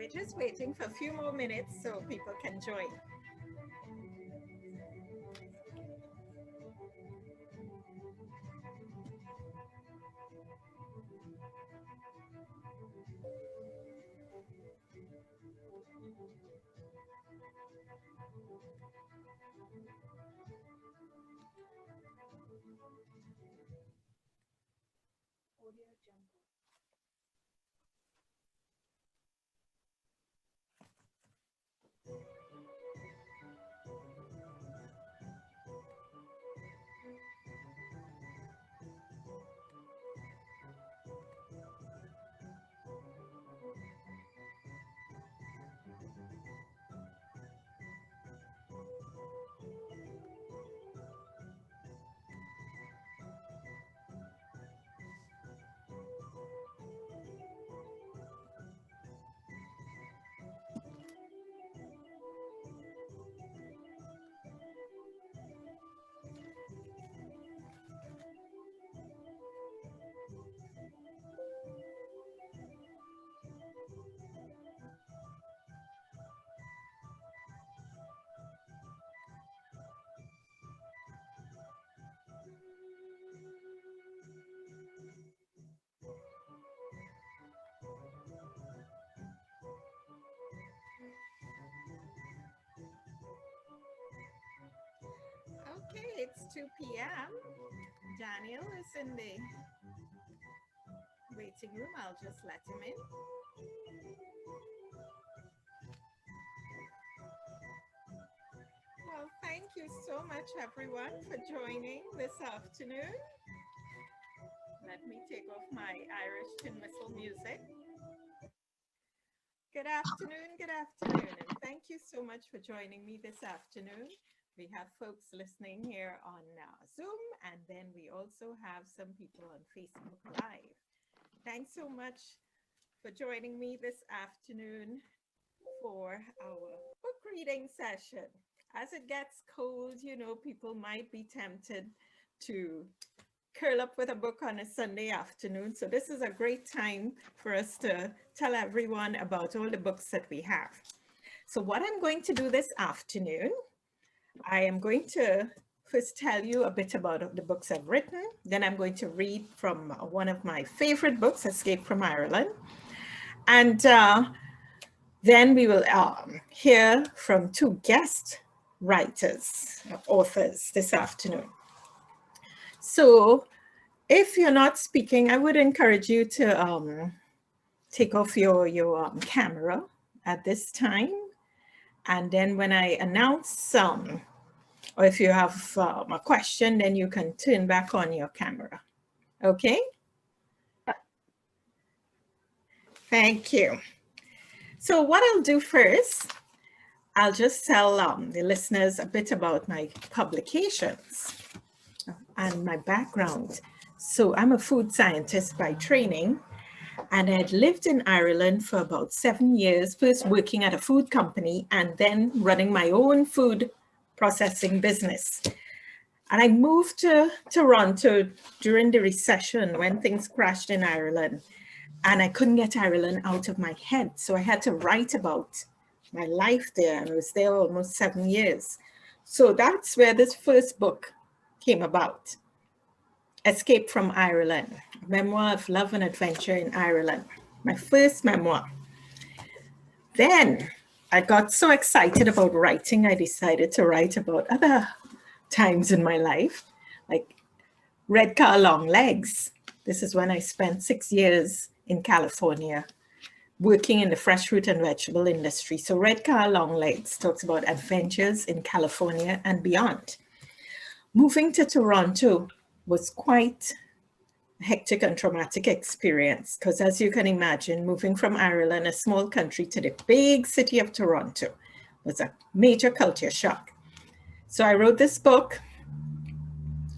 We're just waiting for a few more minutes so people can join. Okay, it's 2 p.m. Daniel is in the waiting room. I'll just let him in. Well, thank you so much, everyone, for joining this afternoon. Let me take off my Irish tin whistle music. Good afternoon, and thank you so much for joining me this afternoon. We have folks listening here on Zoom, and then we also have some people on Facebook Live. Thanks so much for joining me this afternoon for our book reading session. As it gets cold, you know, people might be tempted to curl up with a book on a Sunday afternoon. So this is a great time for us to tell everyone about all the books that we have. So what I'm going to do this afternoon, I am going to first tell you a bit about the books I've written. Then I'm going to read from one of my favorite books, Escape from Ireland. And then we will hear from two guest writers, authors this afternoon. So if you're not speaking, I would encourage you to take off your camera at this time. And then when I announce or if you have a question, then you can turn back on your camera. Okay? Thank you. So what I'll do first, I'll just tell the listeners a bit about my publications and my background. So I'm a food scientist by training, and I had lived in Ireland for about 7 years, first working at a food company and then running my own food processing business. And I moved to Toronto during the recession when things crashed in Ireland, and I couldn't get Ireland out of my head. So I had to write about my life there, and I was there almost 7 years. So that's where this first book came about. Escape from Ireland, a memoir of love and adventure in Ireland, my first memoir. Then I got so excited about writing, I decided to write about other times in my life, like Red Car, Long Legs. This is when I spent 6 years in California working in the fresh fruit and vegetable industry. So Red Car, Long Legs talks about adventures in California and beyond. Moving to Toronto was quite a hectic and traumatic experience because, as you can imagine, moving from Ireland, a small country, to the big city of Toronto was a major culture shock. So I wrote this book,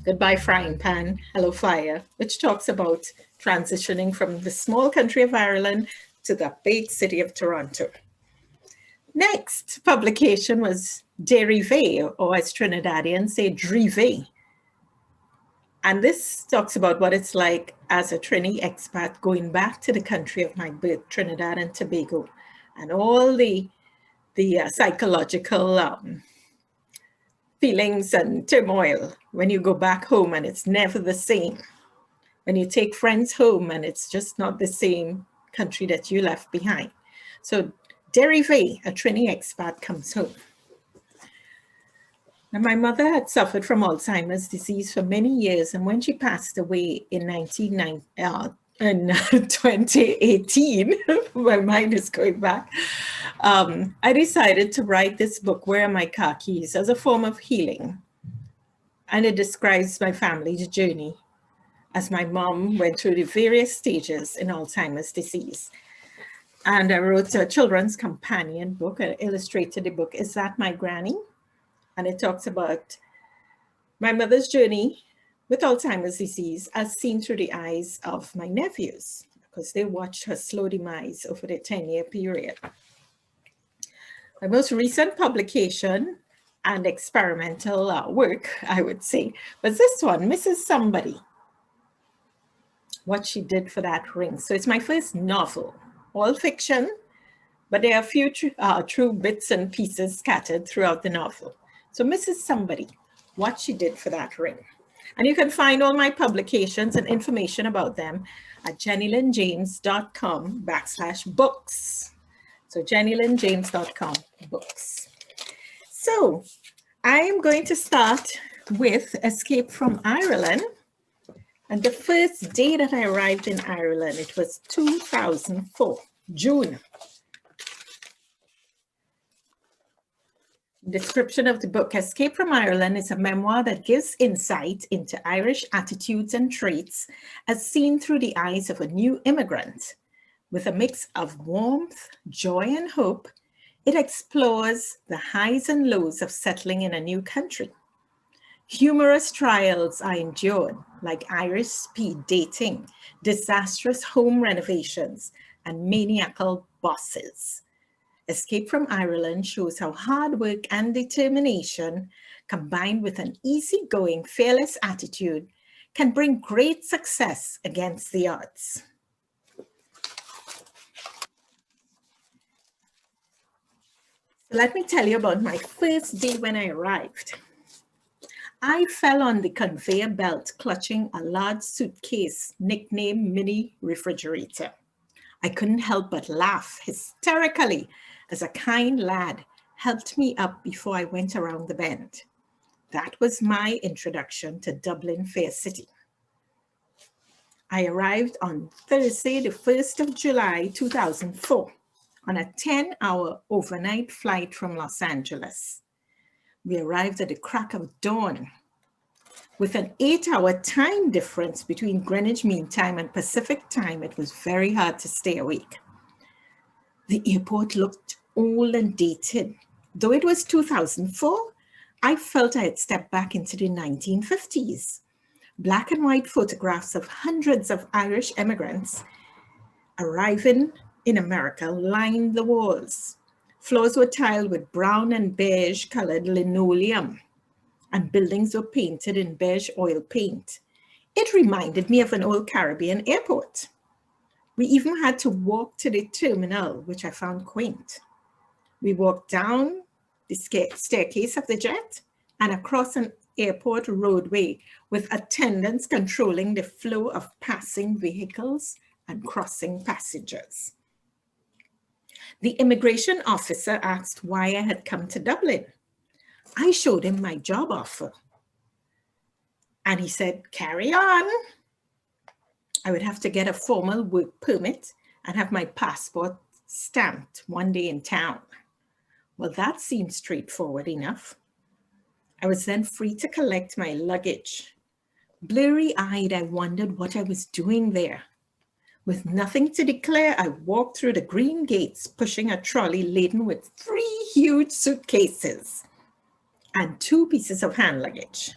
Goodbye Frying Pan, Hello Fire, which talks about transitioning from the small country of Ireland to the big city of Toronto. Next publication was Dérivé, or as Trinidadians say, Drivé. And this talks about what it's like as a Trini expat going back to the country of my birth, Trinidad and Tobago. and all the psychological feelings and turmoil when you go back home and it's never the same. When you take friends home and it's just not the same country that you left behind. So Vale, a Trini expat, comes home. Now, my mother had suffered from Alzheimer's disease for many years, and when she passed away in 2018, my mind is going back, I decided to write this book, Where Are My Car Keys, as a form of healing. And it describes my family's journey as my mom went through the various stages in Alzheimer's disease. And I wrote a children's companion book, and illustrated the book, Is That My Granny? And it talks about my mother's journey with Alzheimer's disease as seen through the eyes of my nephews, because they watched her slow demise over the 10-year period. My most recent publication and experimental work, I would say, was this one, Mrs. Somebody, What She Did for That Ring. So it's my first novel, all fiction, but there are a few true bits and pieces scattered throughout the novel. So Mrs. Somebody, What She Did for That Ring. And you can find all my publications and information about them at jennylyndjames.com/books. So jennylyndjames.com/books. So I am going to start with Escape from Ireland. And the first day that I arrived in Ireland, it was 2004, June. Description of the book, Escape from Ireland, is a memoir that gives insight into Irish attitudes and traits as seen through the eyes of a new immigrant. With a mix of warmth, joy, and hope, it explores the highs and lows of settling in a new country. Humorous trials are endured, like Irish speed dating, disastrous home renovations, and maniacal bosses. Escape from Ireland shows how hard work and determination, combined with an easygoing, fearless attitude, can bring great success against the odds. Let me tell you about my first day when I arrived. I fell on the conveyor belt clutching a large suitcase nicknamed Mini Refrigerator. I couldn't help but laugh hysterically as a kind lad helped me up before I went around the bend. That was my introduction to Dublin Fair City. I arrived on Thursday, the 1st of July, 2004, on a 10-hour overnight flight from Los Angeles. We arrived at the crack of dawn. With an 8-hour time difference between Greenwich Mean Time and Pacific Time, it was very hard to stay awake. The airport looked old and dated. Though it was 2004, I felt I had stepped back into the 1950s. Black and white photographs of hundreds of Irish immigrants arriving in America lined the walls. Floors were tiled with brown and beige colored linoleum, and buildings were painted in beige oil paint. It reminded me of an old Caribbean airport. We even had to walk to the terminal, which I found quaint. We walked down the staircase of the jet and across an airport roadway with attendants controlling the flow of passing vehicles and crossing passengers. The immigration officer asked why I had come to Dublin. I showed him my job offer. And he said, carry on. I would have to get a formal work permit and have my passport stamped one day in town. Well, that seemed straightforward enough. I was then free to collect my luggage. Blurry-eyed, I wondered what I was doing there. With nothing to declare, I walked through the green gates, pushing a trolley laden with 3 huge suitcases and 2 pieces of hand luggage.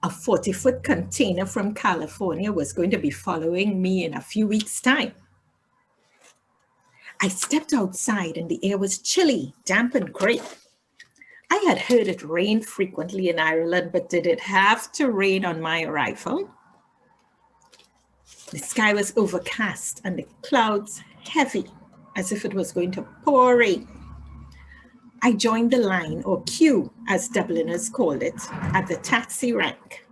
A 40-foot container from California was going to be following me in a few weeks' time. I stepped outside and the air was chilly, damp, and gray. I had heard it rained frequently in Ireland, but did it have to rain on my arrival? The sky was overcast and the clouds heavy. as if it was going to pour rain. I joined the line, or queue, as Dubliners called it, at the taxi rank.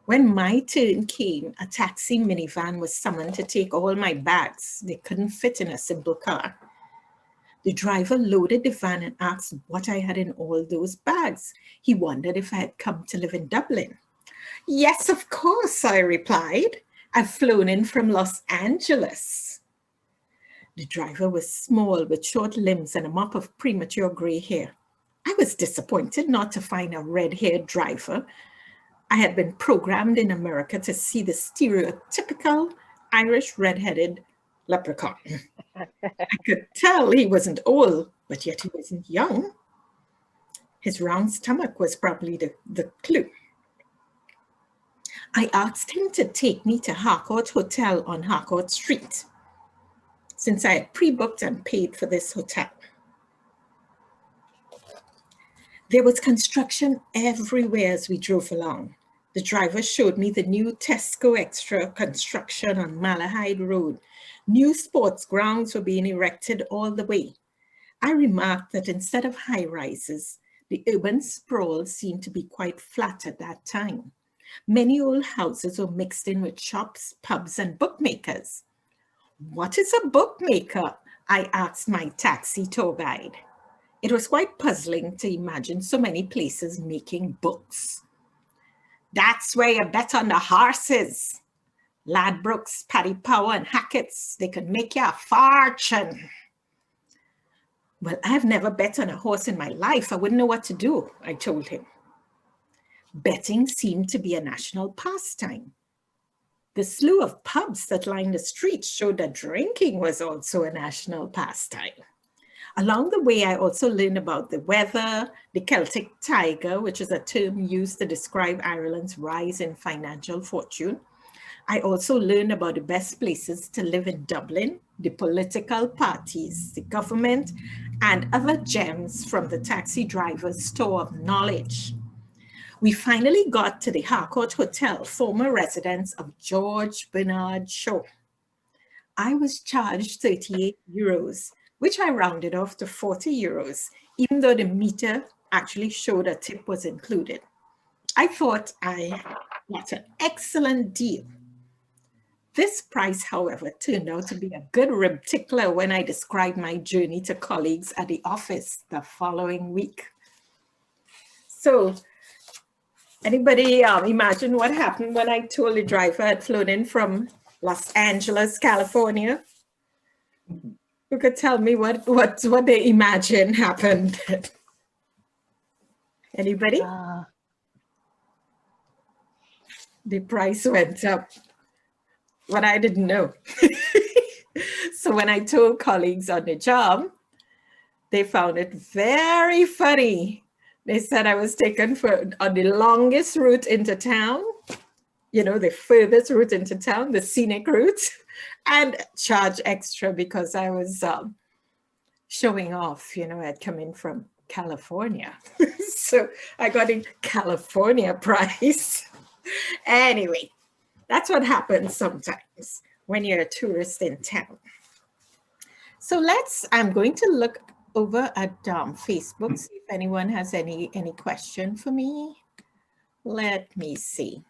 When my turn came, a taxi minivan was summoned to take all my bags. They couldn't fit in a simple car. The driver loaded the van and asked what I had in all those bags. He wondered if I had come to live in Dublin. Yes, of course, I replied. I've flown in from Los Angeles. The driver was small with short limbs and a mop of premature gray hair. I was disappointed not to find a red-haired driver. I had been programmed in America to see the stereotypical Irish red-headed leprechaun. I could tell he wasn't old, but yet he wasn't young. His round stomach was probably the clue. I asked him to take me to Harcourt Hotel on Harcourt Street, since I had pre-booked and paid for this hotel. There was construction everywhere as we drove along. The driver showed me the new Tesco Extra construction on Malahide Road. New sports grounds were being erected all the way. I remarked that instead of high-rises, the urban sprawl seemed to be quite flat at that time. Many old houses were mixed in with shops, pubs, and bookmakers. What is a bookmaker? I asked my taxi tour guide. It was quite puzzling to imagine so many places making books. That's where you bet on the horses. Ladbrokes, Paddy Power, and Hackett's, they can make you a fortune. Well, I've never bet on a horse in my life. I wouldn't know what to do, I told him. Betting seemed to be a national pastime. The slew of pubs that lined the streets showed that drinking was also a national pastime. Along the way, I also learned about the weather, the Celtic tiger, which is a term used to describe Ireland's rise in financial fortune. I also learned about the best places to live in Dublin, the political parties, the government, and other gems from the taxi driver's store of knowledge. We finally got to the Harcourt Hotel, former residence of George Bernard Shaw. I was charged 38 euros, which I rounded off to 40 euros, even though the meter actually showed a tip was included. I thought I got an excellent deal. This price, however, turned out to be a good rib tickler when I described my journey to colleagues at the office the following week. So, anybody imagine what happened when I told the driver I'd flown in from Los Angeles, California? Who could tell me what they imagine happened? Anybody? The price went up. What I didn't know. So when I told colleagues on the job, they found it very funny. They said I was taken on the longest route into town, you know, the furthest route into town, the scenic route, and charge extra because I was showing off, you know, I'd come in from California. So I got a California price. Anyway, that's what happens sometimes when you're a tourist in town. So I'm going to look over at Facebook, see if anyone has any question for me. Let me see.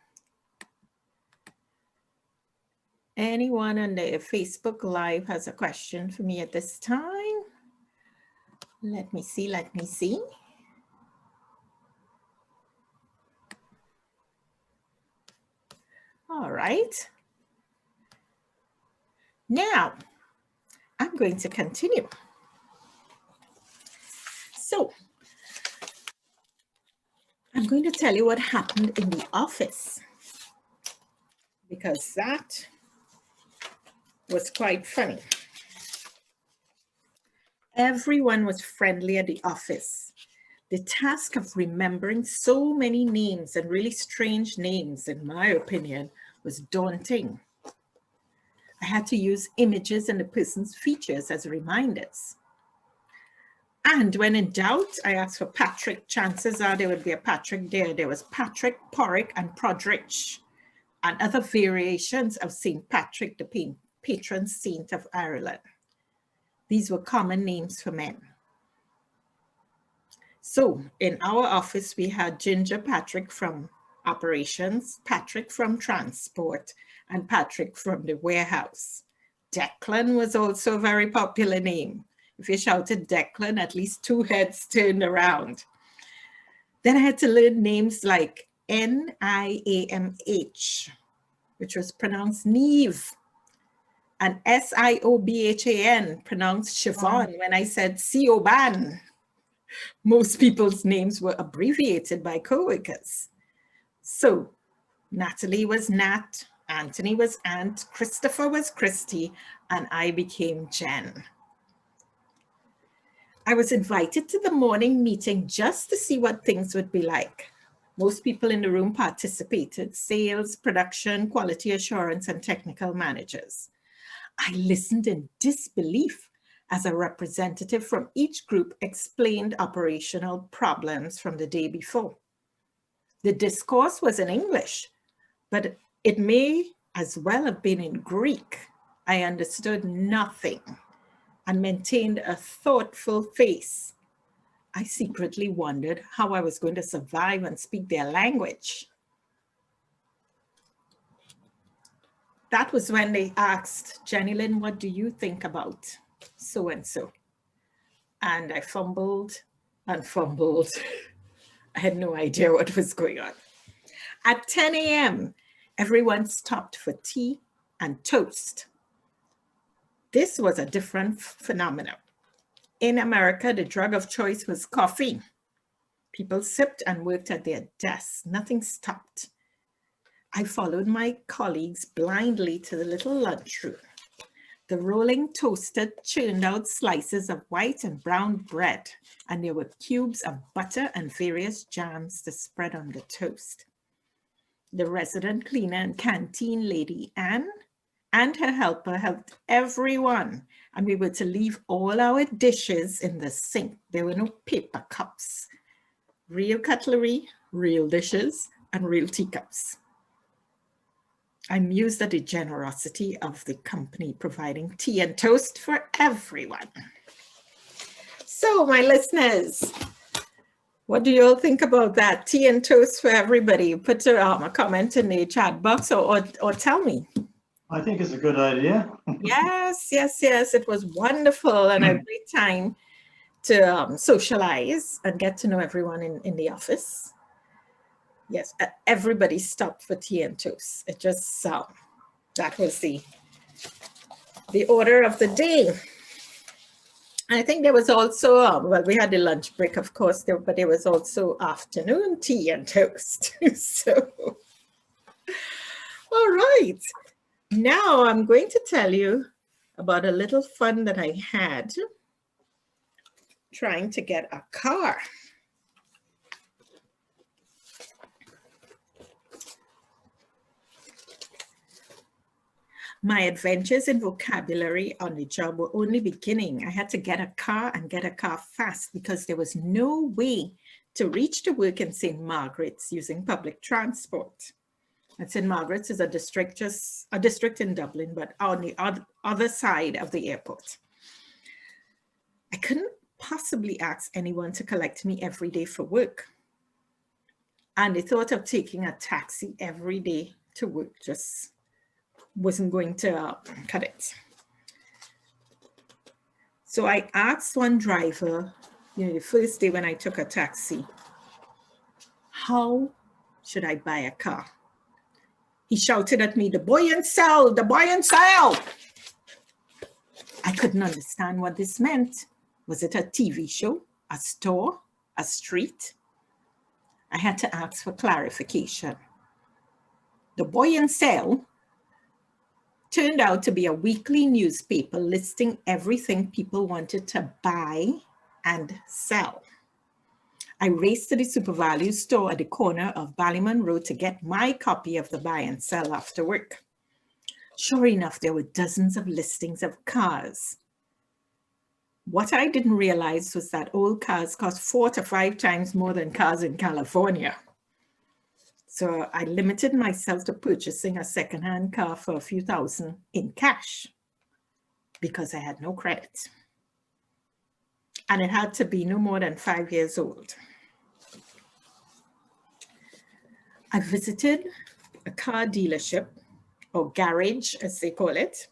Anyone on the Facebook Live has a question for me at this time? Let me see. All right. Now, I'm going to continue. So, I'm going to tell you what happened in the office, because that was quite funny. Everyone was friendly at the office. The task of remembering so many names, and really strange names, in my opinion, was daunting. I had to use images and the person's features as reminders. And when in doubt, I asked for Patrick. Chances are there would be a Patrick there. There was Patrick, Porrick, and Prodrich, and other variations of St. Patrick, the patron saint of Ireland. These were common names for men. So in our office, we had Ginger Patrick from operations, Patrick from transport, and Patrick from the warehouse. Declan was also a very popular name. If you shouted Declan, at least 2 heads turned around. Then I had to learn names like Niamh, which was pronounced Neve, and Siobhan, pronounced Siobhan. When I said Sioban, most people's names were abbreviated by coworkers. So Natalie was Nat, Anthony was Ant, Christopher was Christy, and I became Jen. I was invited to the morning meeting just to see what things would be like. Most people in the room participated: sales, production, quality assurance, and technical managers. I listened in disbelief as a representative from each group explained operational problems from the day before. The discourse was in English, but it may as well have been in Greek. I understood nothing and maintained a thoughtful face. I secretly wondered how I was going to survive and speak their language. That was when they asked, Jennylynd, what do you think about so-and-so? And I fumbled and fumbled. I had no idea what was going on. At 10 a.m., everyone stopped for tea and toast. This was a different phenomenon. In America, the drug of choice was coffee. People sipped and worked at their desks. Nothing stopped. I followed my colleagues blindly to the little lunchroom. The rolling toaster churned out slices of white and brown bread, and there were cubes of butter and various jams to spread on the toast. The resident cleaner and canteen lady, Anne, and her helper helped everyone, and we were to leave all our dishes in the sink. There were no paper cups. Real cutlery, real dishes, and real teacups. I'm amused at the generosity of the company providing tea and toast for everyone. So, my listeners, what do you all think about that? Tea and toast for everybody. Put a comment in the chat box or tell me. I think it's a good idea. Yes. It was wonderful and a great time to socialize and get to know everyone in the office. Yes, everybody stopped for tea and toast. It just, that was the order of the day. And I think there was also, well, we had the lunch break, of course, but there was also afternoon tea and toast. So, all right. Now I'm going to tell you about a little fun that I had trying to get a car. My adventures in vocabulary on the job were only beginning. I had to get a car and get a car fast because there was no way to reach to work in St. Margaret's using public transport. And St. Margaret's is a district in Dublin, but on the other side of the airport. I couldn't possibly ask anyone to collect me every day for work. And the thought of taking a taxi every day to work just wasn't going to cut it. So I asked one driver, the first day when I took a taxi, how should I buy a car? He shouted at me, the buy and sell, the buy and sell. I couldn't understand what this meant. Was it a TV show, a store, a street? I had to ask for clarification. The buy and sell turned out to be a weekly newspaper listing everything people wanted to buy and sell. I raced to the SuperValu store at the corner of Ballymun Road to get my copy of the buy and sell after work. Sure enough, there were dozens of listings of cars. What I didn't realize was that old cars cost 4 to 5 times more than cars in California. So I limited myself to purchasing a secondhand car for a few thousand in cash because I had no credit. and it had to be no more than 5 years old. I visited a car dealership, or garage as they call it.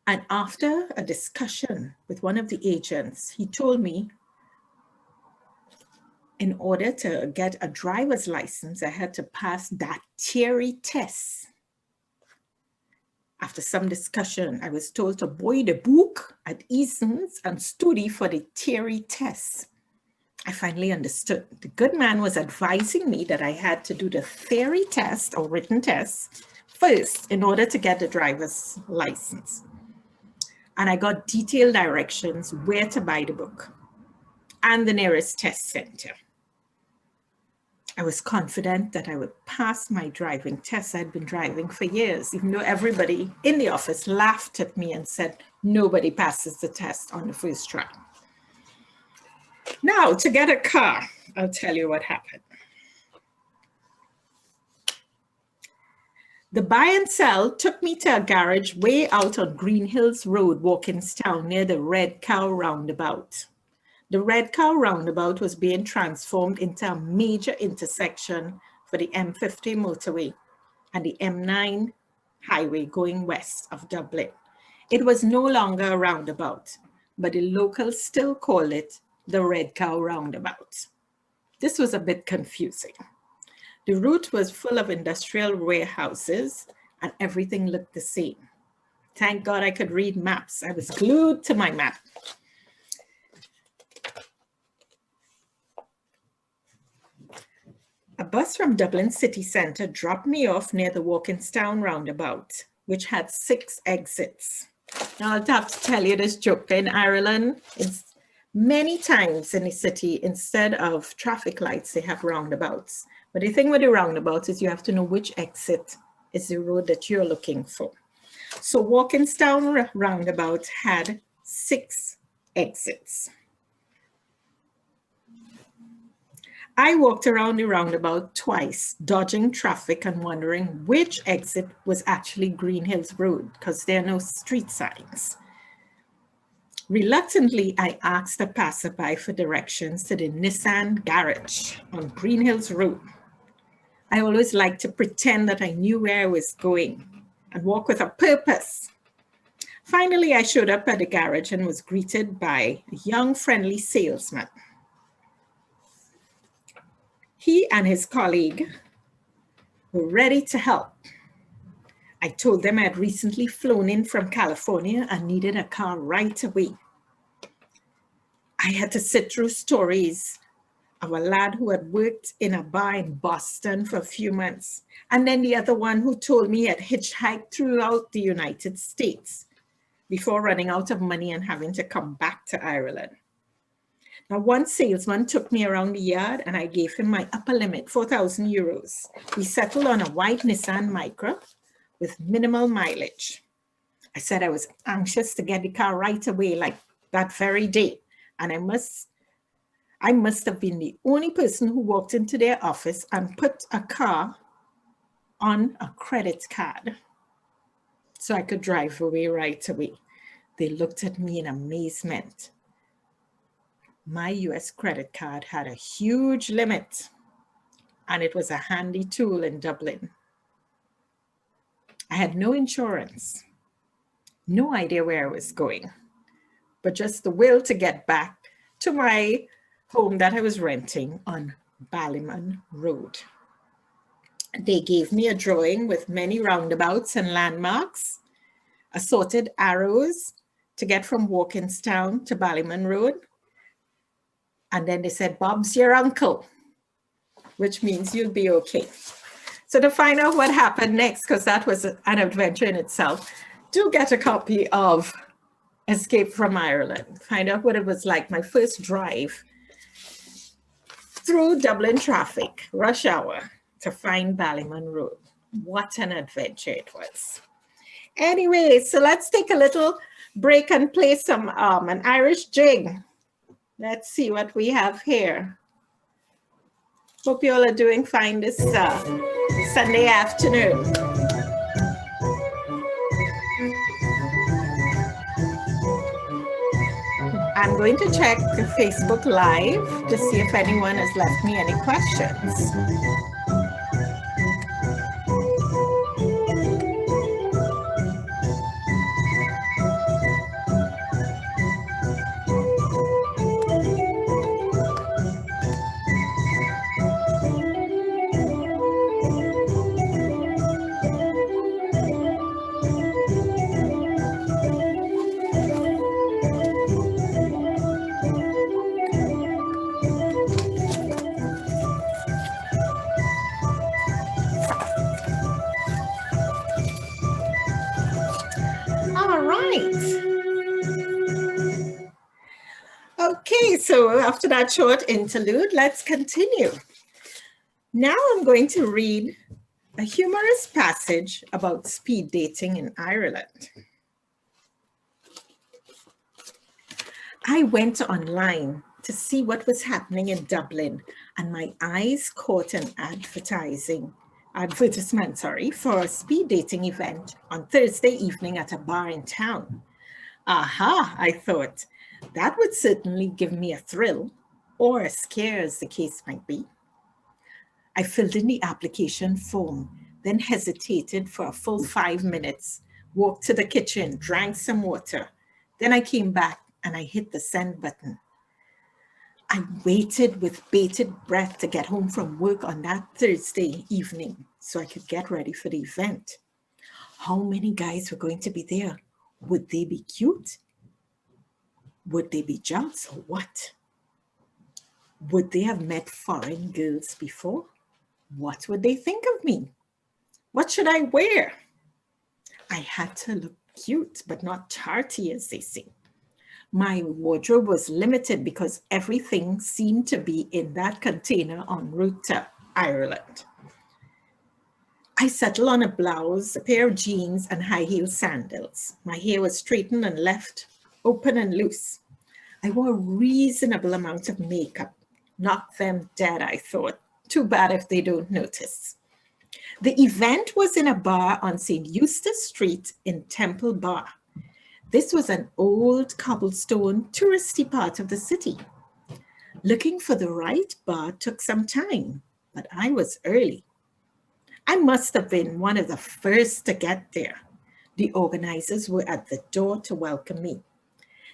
And after a discussion with one of the agents, he told me in order to get a driver's license, I had to pass that theory test. After some discussion, I was told to buy the book at Eason's and study for the theory test. I finally understood. The good man was advising me that I had to do the theory test or written test first in order to get the driver's license. And I got detailed directions where to buy the book and the nearest test center. I was confident that I would pass my driving test. I'd been driving for years, even though everybody in the office laughed at me and said, nobody passes the test on the first try. Now, to get a car, I'll tell you what happened. The buy and sell took me to a garage way out on Green Hills Road, Walkinstown, near the Red Cow Roundabout. The Red Cow Roundabout was being transformed into a major intersection for the M50 motorway and the M9 highway going west of Dublin. It was no longer a roundabout, but the locals still call it the Red Cow Roundabout. This was a bit confusing. The route was full of industrial warehouses and everything looked the same. Thank God I could read maps. I was glued to my map. A bus from Dublin city centre dropped me off near the Walkinstown roundabout, which had 6 exits. Now I'll have to tell you this joke. In Ireland, it's many times in the city, instead of traffic lights, they have roundabouts. But the thing with the roundabout is you have to know which exit is the road that you're looking for. So Walkinstown roundabout had 6 exits. I walked around the roundabout twice, dodging traffic and wondering which exit was actually Green Hills Road, because there are no street signs. Reluctantly, I asked a passerby for directions to the Nissan garage on Green Hills Road. I always liked to pretend that I knew where I was going and walk with a purpose. Finally, I showed up at the garage and was greeted by a young, friendly salesman. He and his colleague were ready to help. I told them I had recently flown in from California and needed a car right away. I had to sit through stories of a lad who had worked in a bar in Boston for a few months, and then the other one who told me he had hitchhiked throughout the United States before running out of money and having to come back to Ireland. Now, one salesman took me around the yard and I gave him my upper limit, 4,000 euros. We settled on a white Nissan Micra with minimal mileage. I said I was anxious to get the car right away, like that very day. And I must have been the only person who walked into their office and put a car on a credit card so I could drive away right away. They looked at me in amazement. My US credit card had a huge limit, and it was a handy tool in Dublin. I had no insurance, no idea where I was going, but just the will to get back to my home that I was renting on Ballymun Road. They gave me a drawing with many roundabouts and landmarks, assorted arrows to get from Walkinstown to Ballymun Road. And then they said, Bob's your uncle, which means you'll be okay. So to find out what happened next, because that was an adventure in itself, do get a copy of Escape from Ireland. Find out what it was like, my first drive through Dublin traffic, rush hour, to find Ballymun Road. What an adventure it was. Anyway, so let's take a little break and play some an Irish jig. Let's see what we have here. Hope you all are doing fine this Sunday afternoon. I'm going to check the Facebook Live to see if anyone has left me any questions. All right. Okay, so after that short interlude, let's continue. Now I'm going to read a humorous passage about speed dating in Ireland. I went online to see what was happening in Dublin, and my eyes caught an advertisement for a speed dating event on Thursday evening at a bar in town. Aha, I thought, that would certainly give me a thrill, or a scare as the case might be. I filled in the application form, then hesitated for a full 5 minutes, walked to the kitchen, drank some water. Then I came back and I hit the send button. I waited with bated breath to get home from work on that Thursday evening so I could get ready for the event. How many guys were going to be there? Would they be cute? Would they be jealous or what? Would they have met foreign girls before? What would they think of me? What should I wear? I had to look cute, but not tarty, as they say. My wardrobe was limited because everything seemed to be in that container en route to Ireland. I settled on a blouse, a pair of jeans, and high-heeled sandals. My hair was straightened and left open and loose. I wore a reasonable amount of makeup. Knock them dead, I thought. Too bad if they don't notice. The event was in a bar on St. Eustace Street in Temple Bar. This was an old cobblestone touristy part of the city. Looking for the right bar took some time, but I was early. I must have been one of the first to get there. The organizers were at the door to welcome me,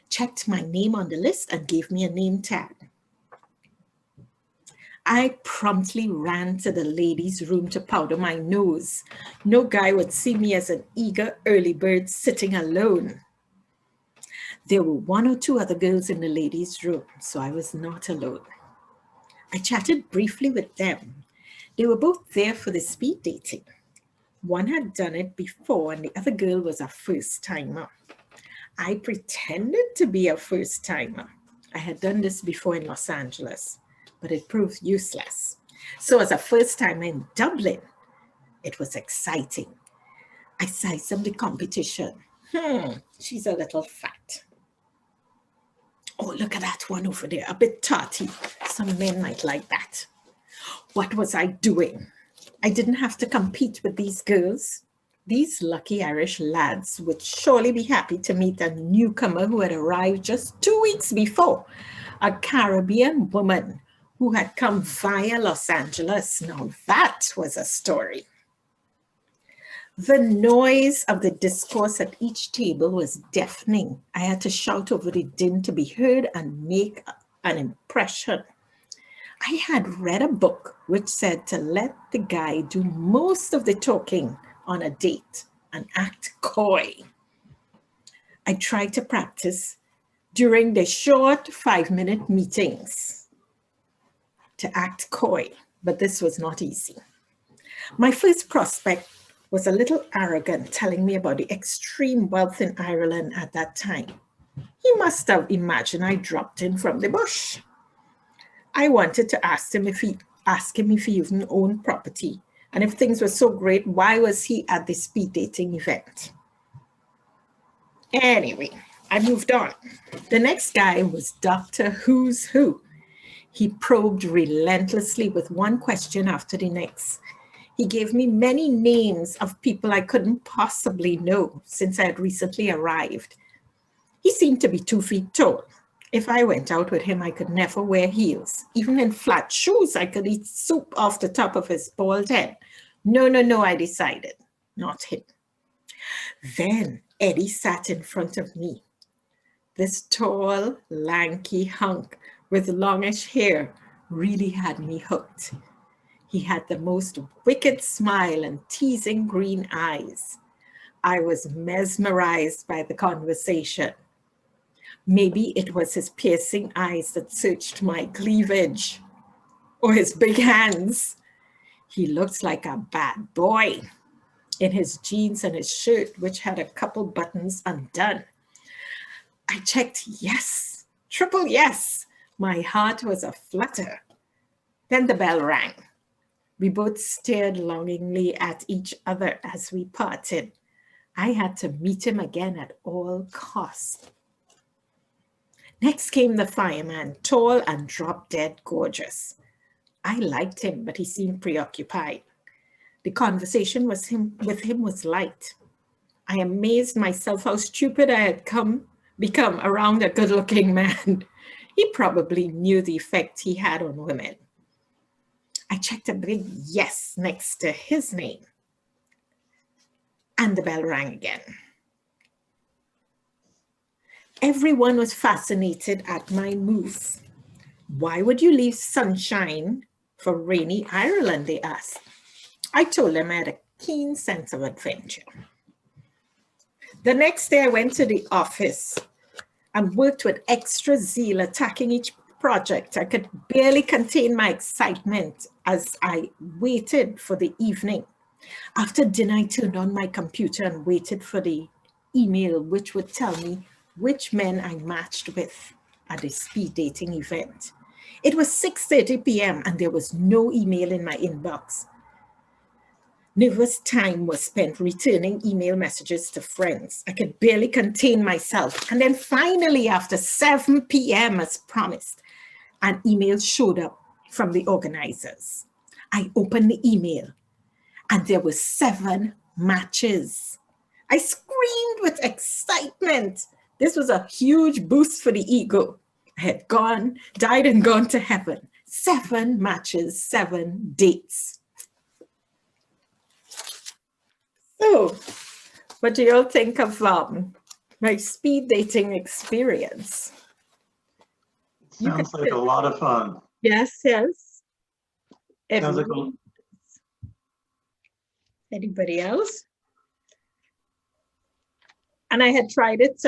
checked my name on the list and gave me a name tag. I promptly ran to the ladies' room to powder my nose. No guy would see me as an eager early bird sitting alone. There were 1 or 2 other girls in the ladies' room, so I was not alone. I chatted briefly with them. They were both there for the speed dating. One had done it before and the other girl was a first-timer. I pretended to be a first-timer. I had done this before in Los Angeles, but it proved useless. So as a first-timer in Dublin, it was exciting. I sized up the competition. She's a little fat. Oh, look at that one over there, a bit tarty. Some men might like that. What was I doing? I didn't have to compete with these girls. These lucky Irish lads would surely be happy to meet a newcomer who had arrived just 2 weeks before, a Caribbean woman who had come via Los Angeles. Now that was a story. The noise of the discourse at each table was deafening. I had to shout over the din to be heard and make an impression. I had read a book which said to let the guy do most of the talking on a date and act coy. I tried to practice during the short 5-minute meetings to act coy, but this was not easy. My first prospect was a little arrogant, telling me about the extreme wealth in Ireland at that time. He must have imagined I dropped in from the bush. I wanted to ask him if he even owned property, and if things were so great, why was he at the speed dating event? Anyway, I moved on. The next guy was Dr. Who's Who. He probed relentlessly with one question after the next. He gave me many names of people I couldn't possibly know since I had recently arrived. He seemed to be 2 feet tall. If I went out with him, I could never wear heels. Even in flat shoes, I could eat soup off the top of his bald head. No, no, no, I decided. Not him. Then Eddie sat in front of me. This tall, lanky hunk with longish hair really had me hooked. He had the most wicked smile and teasing green eyes. I was mesmerized by the conversation. Maybe it was his piercing eyes that searched my cleavage, or his big hands. He looked like a bad boy in his jeans and his shirt, which had a couple buttons undone. I checked yes, triple yes. My heart was aflutter. Then the bell rang. We both stared longingly at each other as we parted. I had to meet him again at all costs. Next came the fireman, tall and drop-dead gorgeous. I liked him, but he seemed preoccupied. The conversation with him was light. I amazed myself how stupid I had become around a good-looking man. He probably knew the effect he had on women. I checked a big yes next to his name. And the bell rang again. Everyone was fascinated at my move. Why would you leave sunshine for rainy Ireland, they asked. I told them I had a keen sense of adventure. The next day I went to the office and worked with extra zeal, attacking each project. I could barely contain my excitement as I waited for the evening. After dinner, I turned on my computer and waited for the email, which would tell me which men I matched with at the speed dating event. It was 6:30 p.m. and there was no email in my inbox. Nervous time was spent returning email messages to friends. I could barely contain myself. And then finally, after 7 p.m. as promised, an email showed up from the organizers. I opened the email and there were 7 matches. I screamed with excitement. This was a huge boost for the ego. I had died and gone to heaven. 7 matches, 7 dates. So, what do you all think of my speed dating experience? Sounds like a lot of fun. Yes, yes. Sounds like Anybody else? And I had tried it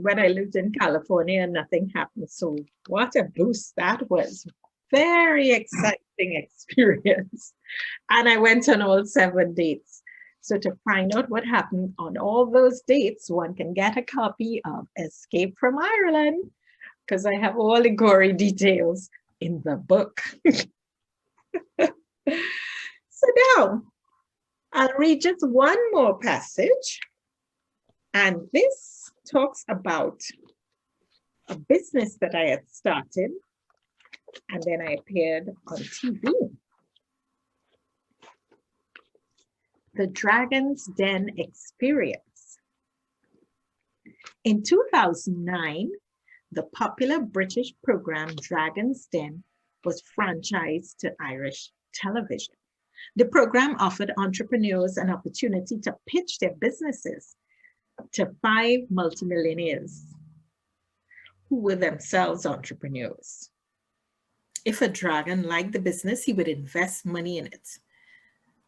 when I lived in California and nothing happened. So what a boost that was. Very exciting experience. And I went on all 7 dates. So to find out what happened on all those dates, one can get a copy of Escape from Ireland, because I have all the gory details in the book. So now, I'll read just one more passage. And this talks about a business that I had started, and then I appeared on TV. The Dragon's Den Experience. In 2009, the popular British program Dragon's Den was franchised to Irish television. The program offered entrepreneurs an opportunity to pitch their businesses to 5 multimillionaires who were themselves entrepreneurs. If a dragon liked the business, he would invest money in it.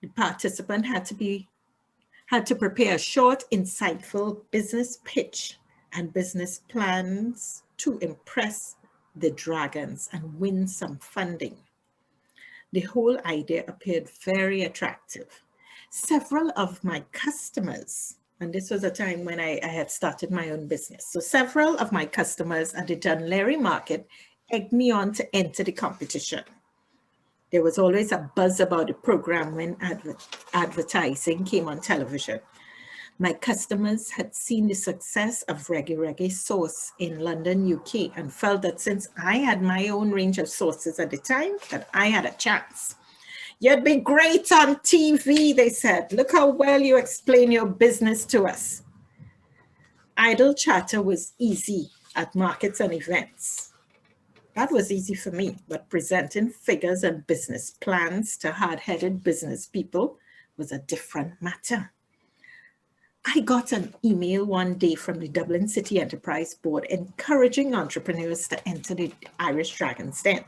The participant had to prepare a short, insightful business pitch and business plans to impress the dragons and win some funding. The whole idea appeared very attractive. Several of my customers, and this was a time when I had started my own business, so several of my customers at the Dunleary market egged me on to enter the competition. There was always a buzz about the program when advertising came on television. My customers had seen the success of Reggae sauce in London, UK, and felt that since I had my own range of sauces at the time, that I had a chance. You'd be great on TV, they said. Look how well you explain your business to us. Idle chatter was easy at markets and events. That was easy for me, but presenting figures and business plans to hard-headed business people was a different matter. I got an email one day from the Dublin City Enterprise Board encouraging entrepreneurs to enter the Irish Dragon's Den.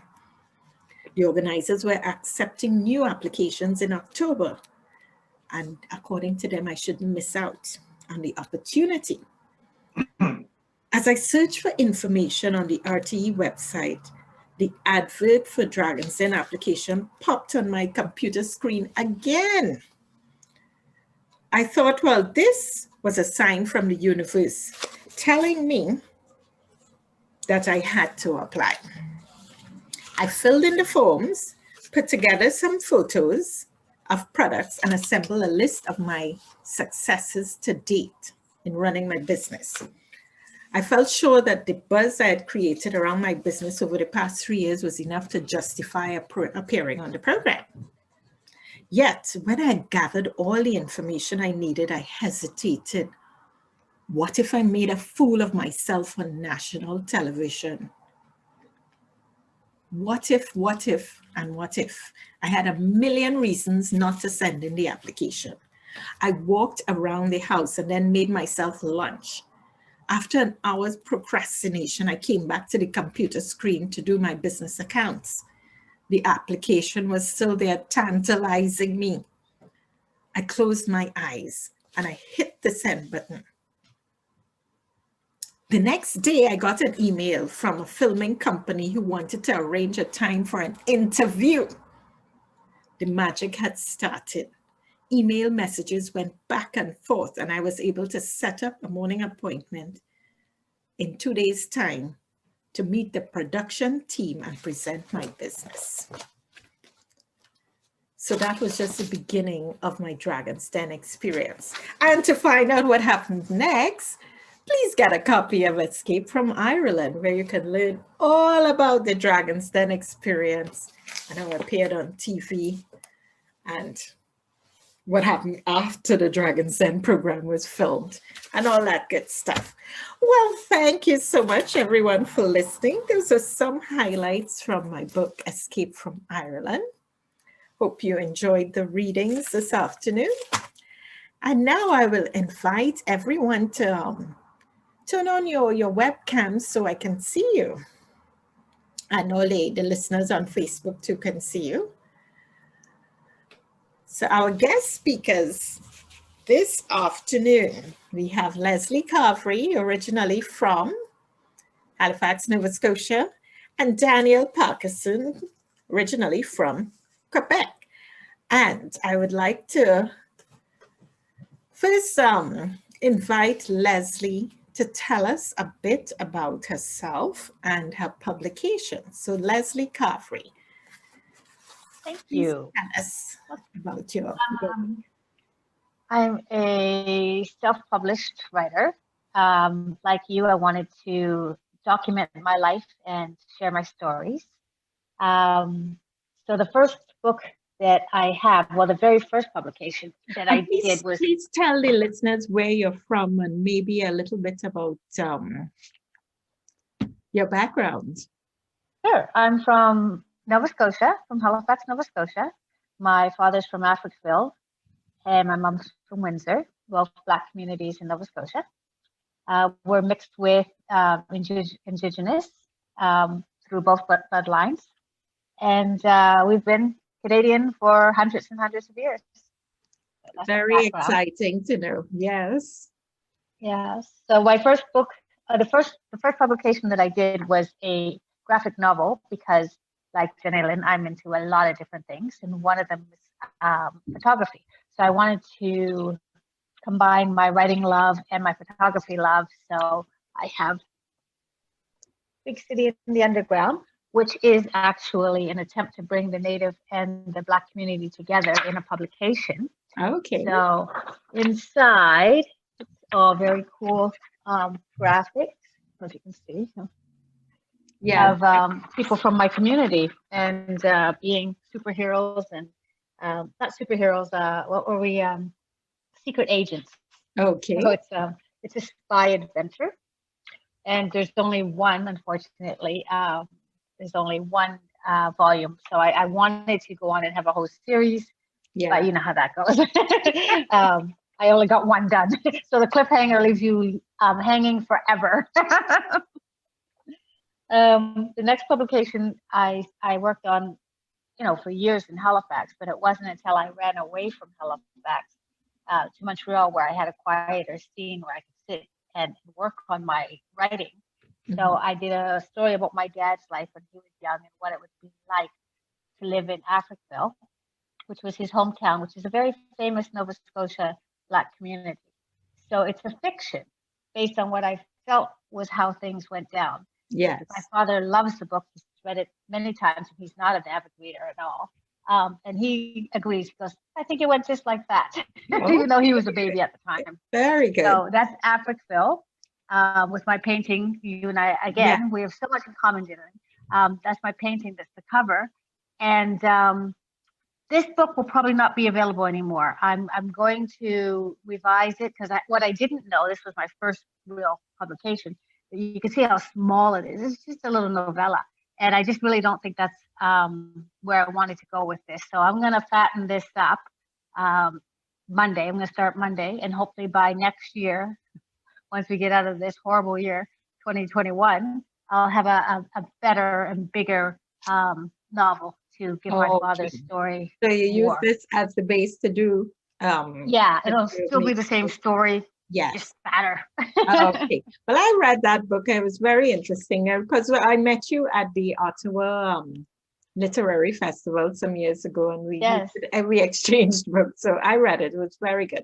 The organizers were accepting new applications in October, and according to them, I shouldn't miss out on the opportunity. As I searched for information on the RTE website, the advert for Dragon's Den application popped on my computer screen again. I thought, well, this was a sign from the universe telling me that I had to apply. I filled in the forms, put together some photos of products, and assembled a list of my successes to date in running my business. I felt sure that the buzz I had created around my business over the past 3 years was enough to justify appearing on the program. Yet, when I gathered all the information I needed, I hesitated. What if I made a fool of myself on national television? What if, and what if? I had a million reasons not to send in the application. I walked around the house and then made myself lunch. After an hour's procrastination, I came back to the computer screen to do my business accounts. The application was still there, tantalizing me. I closed my eyes and I hit the send button. The next day, I got an email from a filming company who wanted to arrange a time for an interview. The magic had started. Email messages went back and forth, and I was able to set up a morning appointment in 2 days' time to meet the production team and present my business. So that was just the beginning of my Dragon's Den experience. And to find out what happened next, please get a copy of Escape from Ireland, where you can learn all about the Dragon's Den experience and how I appeared on TV and what happened after the Dragon's Den program was filmed and all that good stuff. Well, thank you so much, everyone, for listening. Those are some highlights from my book, Escape from Ireland. Hope you enjoyed the readings this afternoon. And now I will invite everyone to turn on your webcam so I can see you. And all the listeners on Facebook too can see you. So our guest speakers this afternoon, we have Leslie Carvery, originally from Halifax, Nova Scotia, and Daniel Parkinson, originally from Quebec. And I would like to first invite Leslie to tell us a bit about herself and her publications. So Leslie Carvery. Thank you. Tell us about your book. I'm a self-published writer. Like you, I wanted to document my life and share my stories. So the first book that I have, well, the very first publication that I did was... Please tell the listeners where you're from and maybe a little bit about your background. Sure. I'm from Nova Scotia, from Halifax, Nova Scotia. My father's from Africville, and my mom's from Windsor, both Black communities in Nova Scotia. We're mixed with Indigenous through both bloodlines. And we've been Canadian for hundreds and hundreds of years. So very exciting to know. Yes. Yes. So my first book, the first publication that I did was a graphic novel because, like Jennylynd, I'm into a lot of different things, and one of them was photography. So I wanted to combine my writing love and my photography love. So I have Big City in the Underground, which is actually an attempt to bring the Native and the Black community together in a publication. Okay. So inside, it's all very cool graphics, as you can see. Yeah. Of people from my community and being superheroes and not superheroes. What were we? Secret agents. Okay. So it's a spy adventure, and there's only one, unfortunately. The is only one volume. So I wanted to go on and have a whole series, but you know how that goes. I only got one done. So the cliffhanger leaves you hanging forever. The next publication I worked on, you know, for years in Halifax, but it wasn't until I ran away from Halifax to Montreal where I had a quieter scene where I could sit and work on my writing. So I did a story about my dad's life when he was young and what it would be like to live in Africville, which was his hometown, which is a very famous Nova Scotia Black community. So it's a fiction based on what I felt was how things went down. Yes. My father loves the book. He's read it many times, and he's not an avid reader at all. And he agrees. He goes, I think it went just like that. Even though he was a baby at the time. Very good. So that's Africville. With my painting, you and I, again, we have so much in common, Jennylynd. That's my painting, that's the cover. And this book will probably not be available anymore. I'm going to revise it because what I didn't know, this was my first real publication, you can see how small it is. It's just a little novella. And I just really don't think that's where I wanted to go with this. So I'm going to fatten this up Monday. I'm going to start Monday, and hopefully by next year, once we get out of this horrible year, 2021, I'll have a better and bigger novel to give my father's story. So you use this as the base to do. Yeah, it'll still be the same story. Yes. Just fatter. Okay. Well, I read that book. It was very interesting because I met you at the Ottawa Literary Festival some years ago, and we exchanged books. So I read it. It was very good.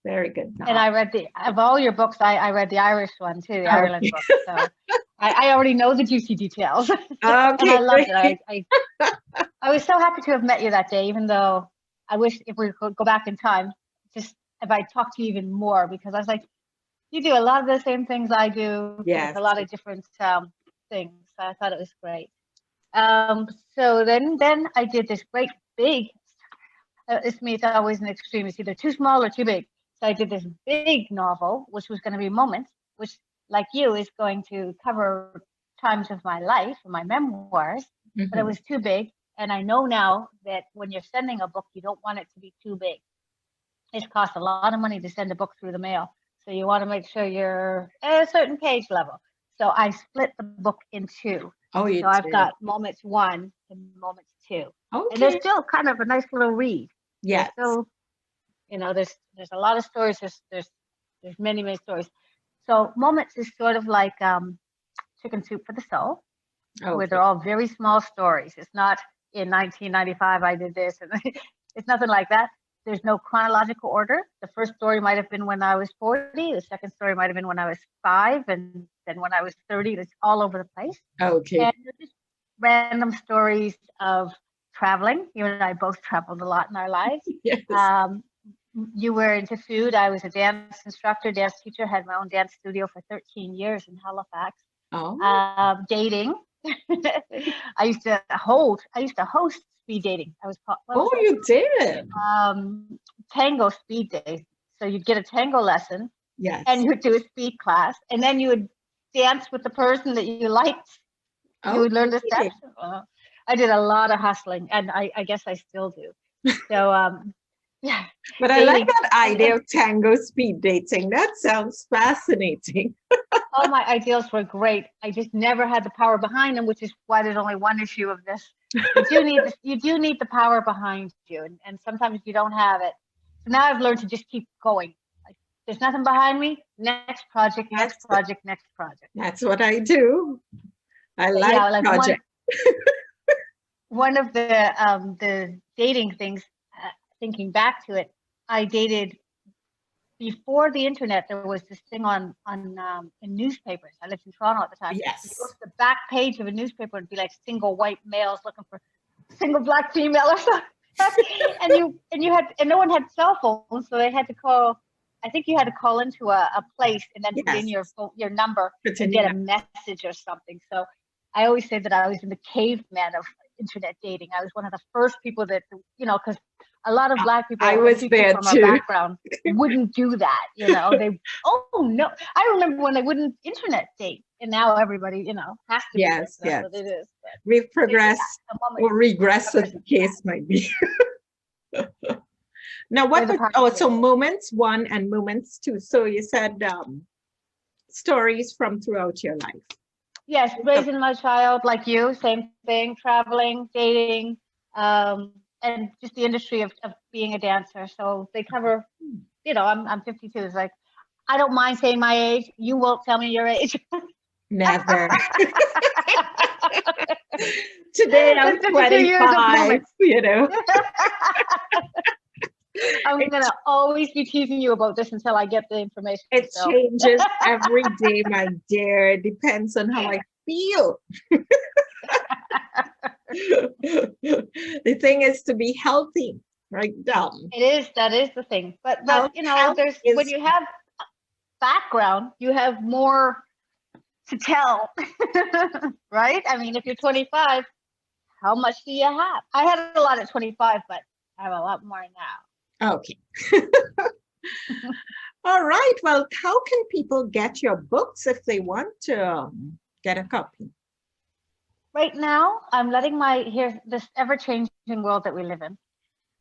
Very good. And I read of all your books, I read the Irish one too, the Ireland book. So I already know the juicy details. Okay. And I loved it. I was so happy to have met you that day, even though I wish if we could go back in time, just if I talked to you even more, because I was like, you do a lot of the same things I do. Yes. A lot of different things. So I thought it was great. So then I did this great big, it's me, it's always an extreme. It's either too small or too big. So I did this big novel, which was going to be Moments, which, like you, is going to cover times of my life, my memoirs, but it was too big. And I know now that when you're sending a book, you don't want it to be too big. It costs a lot of money to send a book through the mail. So you want to make sure you're at a certain page level. So I split the book in two. Oh, you So I've got Moments 1 and Moments 2. Okay. And there's still kind of a nice little read. Yes. So, you know, there's a lot of stories. There's many, many stories. So Moments is sort of like Chicken Soup for the Soul, where they're all very small stories. It's not in 1995 I did this, and it's nothing like that. There's no chronological order. The first story might have been when I was 40. The second story might have been when I was 5, and then when I was 30. It's all over the place. Okay. And just random stories of traveling. You and I both traveled a lot in our lives. Yes. You were into food. I was a dance instructor, dance teacher, had my own dance studio for 13 years in Halifax. Oh. Dating. I used to host speed dating. You did? Tango speed dating. So you'd get a tango lesson. Yes. And you would do a speed class, and then you would dance with the person that you liked. You would learn the steps. I did a lot of hustling, and I guess I still do. So yeah. But I like that idea of tango speed dating. That sounds fascinating. All my ideals were great. I just never had the power behind them, which is why there's only one issue of this. You do need the power behind you, and sometimes you don't have it. So now I've learned to just keep going. Like, there's nothing behind me. Next project, next project, next project. That's what I do. I like project. One of the dating things, thinking back to it, I dated before the internet. There was this thing in newspapers. I lived in Toronto at the time. Yes. You go to the back page of a newspaper and be like single white males looking for single black female or something. and no one had cell phones, so they had to call. I think you had to call into a place and then put in your number and get a message or something. So I always say that I was in the caveman of internet dating. I was one of the first people that, because a lot of Black people, I was people there from too. our background wouldn't do that. You know, oh no, I remember when they wouldn't internet date, and now everybody, you know, has to. Yes, be. That's yes. what it is. But We've progressed or regressed, as the case might be. Now, what was, so moments 1 and moments 2. So you said stories from throughout your life. Yes, raising my child like you, same thing, traveling, dating, and just the industry of being a dancer. So they cover, you know, I'm 52. It's like, I don't mind saying my age. You won't tell me your age. Never. Today I'm 25, you know. I'm going to always be teasing you about this until I get the information. It changes every day, my dear. It depends on how I feel. The thing is to be healthy, right? It is. That is the thing. But you know, when you have background, you have more to tell, right? I mean, if you're 25, how much do you have? I had a lot at 25, but I have a lot more now. Okay. All right. Well, how can people get your books if they want to get a copy? Right now, I'm letting here's this ever-changing world that we live in.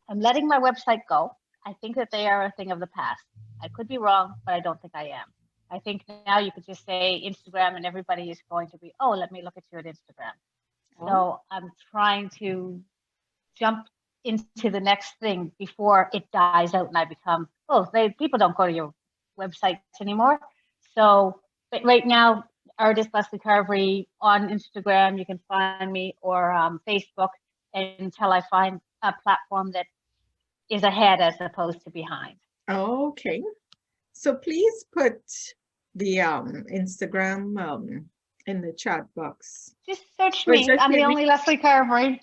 I'm letting my website go. I think that they are a thing of the past. I could be wrong, but I don't think I am. I think now you could just say Instagram and everybody is going to be, oh, let me look at you at Instagram. Oh. So I'm trying to jump into the next thing before it dies out and I become, people don't go to your websites anymore. So, but right now, artist Leslie Carvery on Instagram, you can find me, or Facebook, until I find a platform that is ahead as opposed to behind. Okay. So please put the Instagram in the chat box. Just search me. I'm the only Leslie Carvery.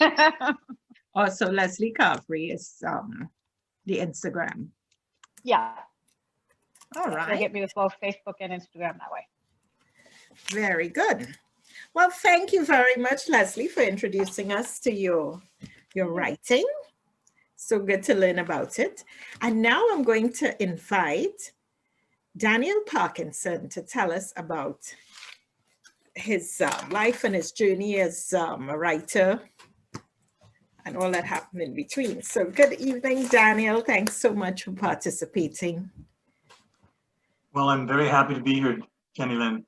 Oh, so Leslie Carvery is the Instagram. Yeah. All right. You'll get me with both Facebook and Instagram that way. Very good. Well, thank you very much, Leslie, for introducing us to your writing. So good to learn about it. And now I'm going to invite Daniel Parkinson to tell us about his life and his journey as a writer and all that happened in between. So good evening, Daniel. Thanks so much for participating. Well, I'm very happy to be here, Jennylynd.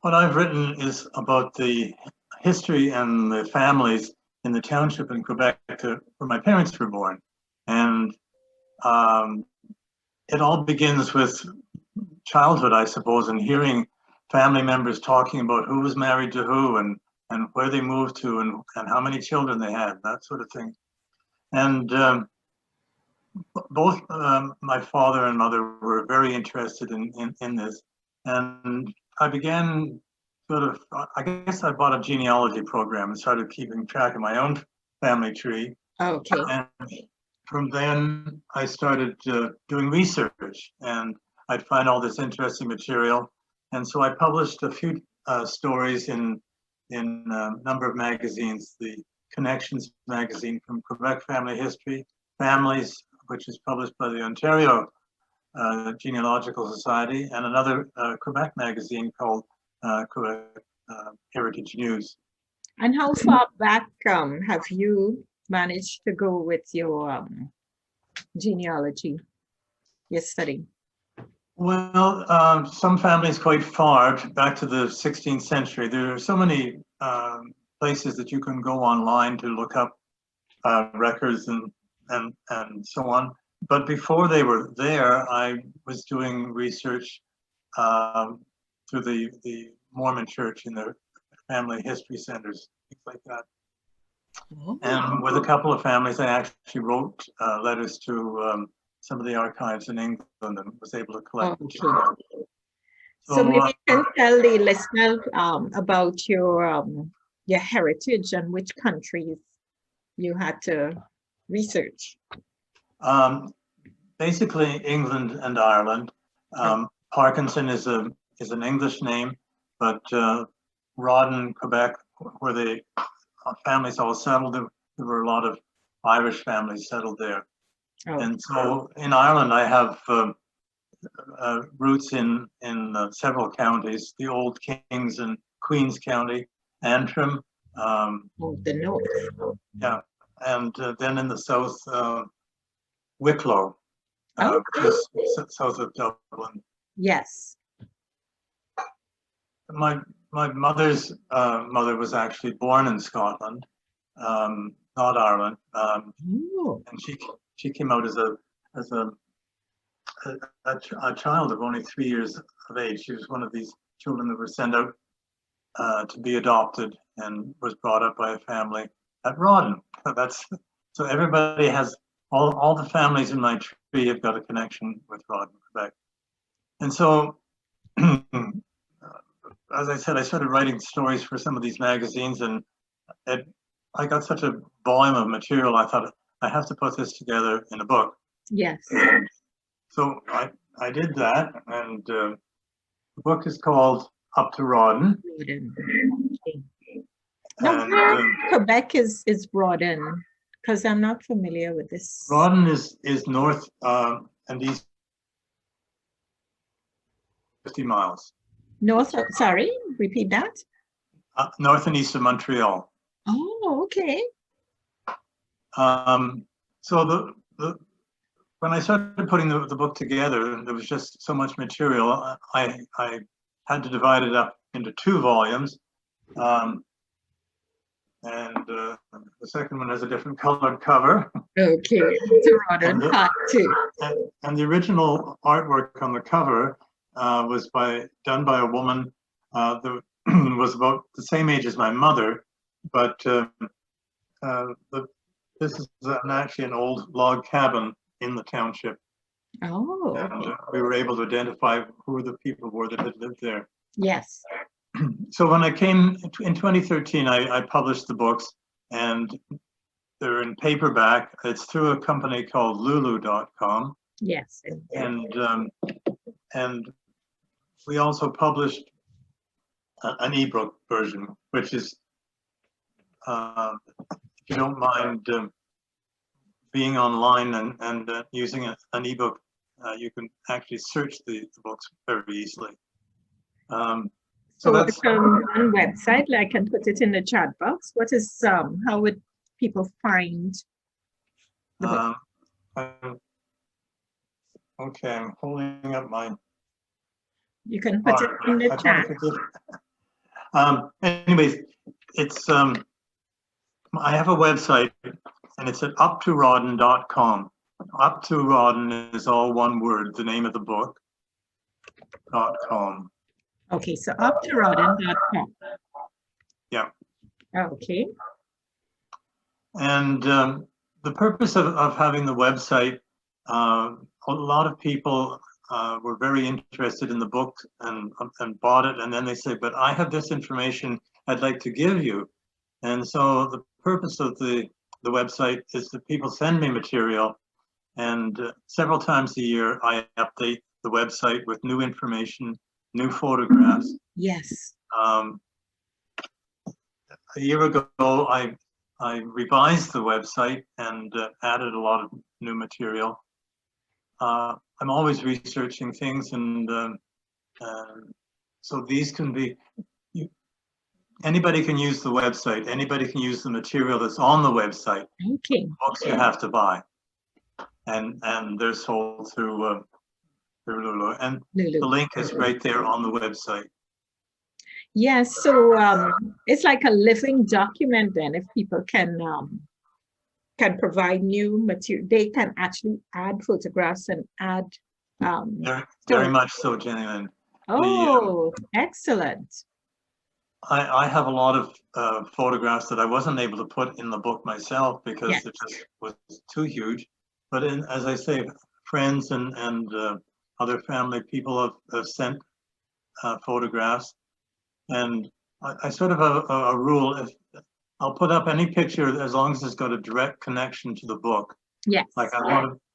What I've written is about the history and the families in the township in Quebec where my parents were born. And it all begins with childhood, I suppose, and hearing family members talking about who was married to who and where they moved to and how many children they had, that sort of thing. And both my father and mother were very interested in this. And I began I guess I bought a genealogy program and started keeping track of my own family tree. Okay. And from then I started doing research, and I'd find all this interesting material. And so I published a few stories in a number of magazines, the Connections magazine from Quebec Family History, Families, which is published by the Ontario Genealogical Society, and another Quebec magazine called Quebec Heritage News. And how far back have you managed to go with your genealogy, your study? Well, some families quite far, back to the 16th century. There are so many places that you can go online to look up records and so on. But before they were there, I was doing research through the Mormon Church in the family history centers, things like that. Oh. And with a couple of families, I actually wrote letters to some of the archives in England and was able to collect. Okay. So maybe you can tell the listeners about your heritage and which countries you had to research. Basically England and Ireland. Parkinson is an English name, but Rhoden, Quebec, where the families all settled, there were a lot of Irish families settled there. Oh, And so in Ireland, I have roots in several counties, the old Kings and Queens County, Antrim, the north. yeah, and then in the south, Wicklow, Okay. just south of Dublin. Yes. My mother's mother was actually born in Scotland, not Ireland, Oh, and she came out as a child of only 3 years of age. She was one of these children that were sent out to be adopted and was brought up by a family at Rhoden. So everybody has all the families in my tree have got a connection with Rhoden, Quebec. And so, as I said, I started writing stories for some of these magazines, and I got such a volume of material. I thought I have to put this together in a book. yes. So I did that, and the book is called Up to Rhoden. Rhoden. Okay. Now, And where Quebec is Rhoden, because I'm not familiar with this. Rhoden is north and east 50 miles. North of, sorry, repeat that. North and east of Montreal. Oh, okay. So when I started putting the book together, there was just so much material. I had to divide it up into 2 volumes. And the second one has a different colored cover. Okay, to Rhoden, part 2. And the original artwork on the cover was done by a woman that was about the same age as my mother, but this is actually an old log cabin in the township. Oh, And we were able to identify who the people were that had lived there. yes. So when I came in 2013, I published the books, and they're in paperback. It's through a company called lulu.com. Yes. And we also published an ebook version, which is, if you don't mind being online and using an ebook, you can actually search the books very easily. So it's on one website, like I can put it in the chat box. What is, how would people find the book? Okay, I'm holding up my. You can put it in the chat. Anyways, it's I have a website, and it's at uptoroden.com. Up to Rhoden is all one word, the name of the book, .com. Okay, so uptoroden.com. Yeah. Okay. And the purpose of having the website, a lot of people were very interested in the book and bought it, and then they say, but I have this information I'd like to give you. And so the purpose of the website is that people send me material, and several times a year I update the website with new information, new photographs. Yes. A year ago, I revised the website and added a lot of new material. I'm always researching things, and so these can be, anybody can use the website, anybody can use the material that's on the website. Okay. Books you have to buy, and they're sold through Lulu, and Lulu. the link is right there on the website. Yes, so it's like a living document then. If people can provide new material, they can actually add photographs and add Very much so, Jennylynd. Oh, excellent. I have a lot of photographs that I wasn't able to put in the book myself because Yes. it just was too huge. But as I say, friends and other family people have sent photographs. And I sort of have a rule: if I'll put up any picture as long as it's got a direct connection to the book. Yes. Like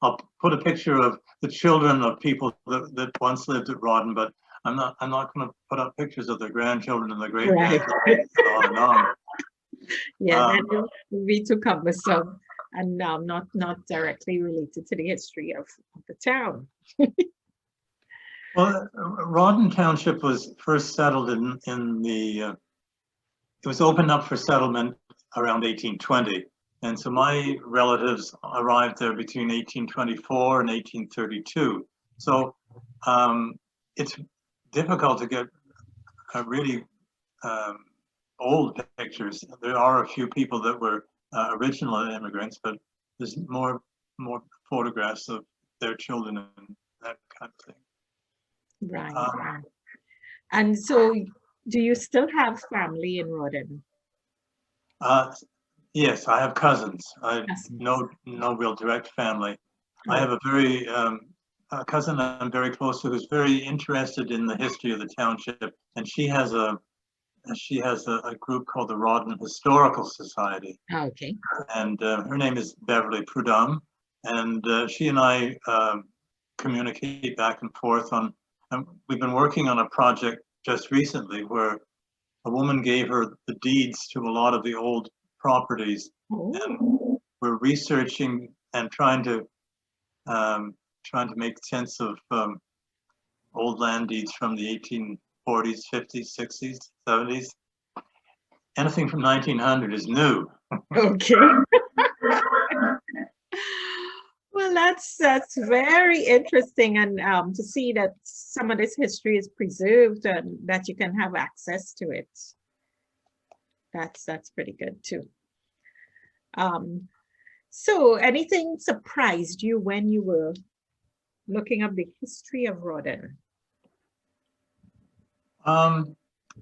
I'll put a picture of the children of people that once lived at Rhoden, but I'm not going to put up pictures of their grandchildren and their great grandchildren, and on and on. Yeah, that would be too cumbersome. and not directly related to the history of the town. Well, Rhoden Township was first settled in the, it was opened up for settlement around 1820. And so my relatives arrived there between 1824 and 1832. So it's difficult to get really old pictures. There are a few people that were original immigrants, but there's more photographs of their children and that kind of thing. Right. Right. And so, do you still have family in Rhoden? Yes, I have cousins. I Yes. no real direct family. I have a very a cousin I'm very close to who's very interested in the history of the township, and she has a group called the Rhoden Historical Society, Okay. and her name is Beverly Prudhomme, and she and I communicate back and forth on. We've been working on a project just recently where a woman gave her the deeds to a lot of the old properties, and we're researching and trying to make sense of old land deeds from the 1840s, 50s, 60s, 70s. Anything from 1900 is new. Okay. Well, that's very interesting, and to see that some of this history is preserved and that you can have access to it. That's pretty good too. So anything surprised you when you were looking up the history of Rhoden?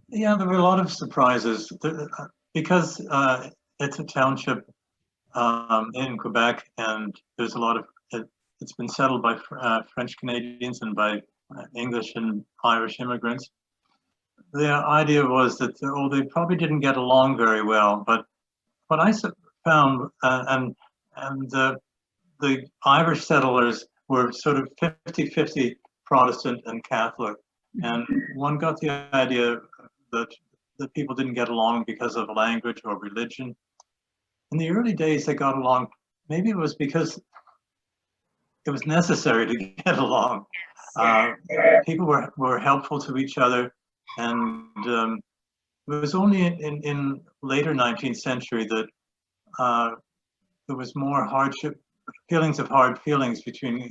Yeah, there were a lot of surprises because it's a township in Quebec, and there's a lot of it's been settled by French Canadians and by English and Irish immigrants. The idea was that they probably didn't get along very well, but what I found and the Irish settlers were sort of 50-50 Protestant and Catholic, and one got the idea that people didn't get along because of language or religion. In the early days, they got along. Maybe it was because it was necessary to get along. People were helpful to each other, and it was only in later 19th century that there was more hardship, hard feelings between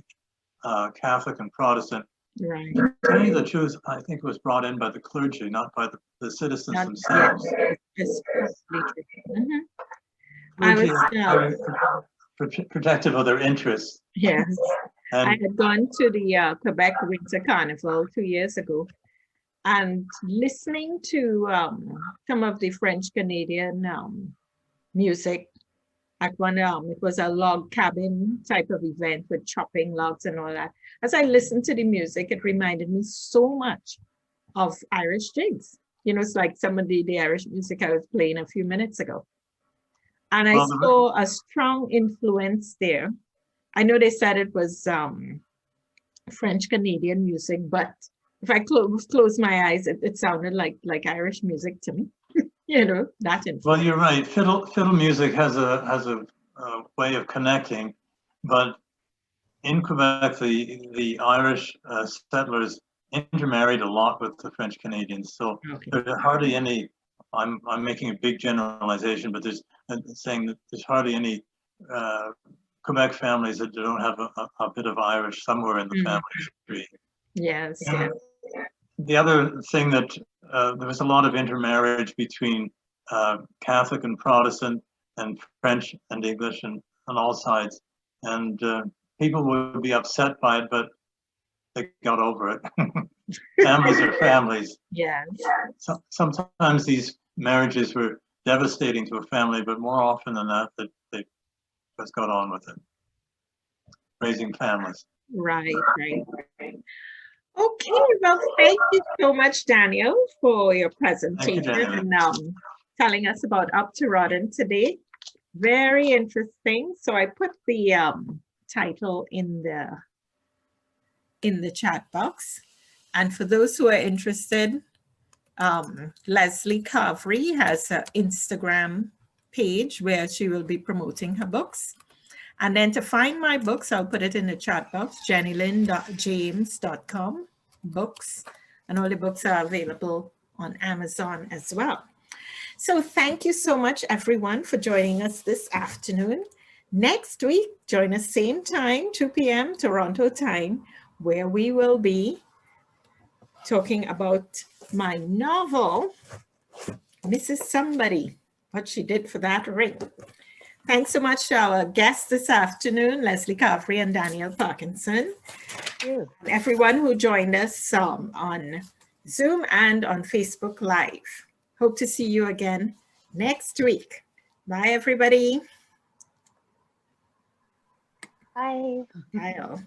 Catholic and Protestant. Right. To tell you the truth, I think it was brought in by the clergy, not by the citizens themselves. It's probably true. Clergy are protective of their interests. Yes. And I had gone to the Quebec Winter Carnival 2 years ago, and listening to some of the French Canadian music at one it was a log cabin type of event with chopping logs and all that. As I listened to the music, it reminded me so much of Irish jigs. You know, it's like some of the Irish music I was playing a few minutes ago. And I saw a strong influence there. I know they said it was French Canadian music, but if I close my eyes, it sounded like Irish music to me. You know, that influence. Well, you're right. Fiddle music has a way of connecting, but in Quebec, the Irish settlers intermarried a lot with the French Canadians. So there are hardly any. I'm making a big generalization, but there's saying that there's hardly any Quebec families that don't have a bit of Irish somewhere in the family tree. Yes. The other thing that there was a lot of intermarriage between Catholic and Protestant and French and English and on all sides, and people would be upset by it, but they got over it. Families are families. Yes. So, sometimes these marriages were devastating to a family, but more often than that, they just got on with it. Raising families. Right. Okay, well, thank you so much, Daniel, for your presentation and telling us about Up to Rhoden today. Very interesting. So I put the title in the chat box. And for those who are interested, Leslie Carvery has an Instagram page where she will be promoting her books. And then to find my books, I'll put it in the chat box, jennylynd.james.com, books, and all the books are available on Amazon as well. So thank you so much, everyone, for joining us this afternoon. Next week, join us same time, 2 p.m. Toronto time, where we will be talking about my novel, Mrs. Somebody, What She Did for That Ring. Thanks so much to our guests this afternoon, Leslie Carvery and Daniel Parkinson. And everyone who joined us on Zoom and on Facebook Live. Hope to see you again next week. Bye, everybody. Bye. Bye all.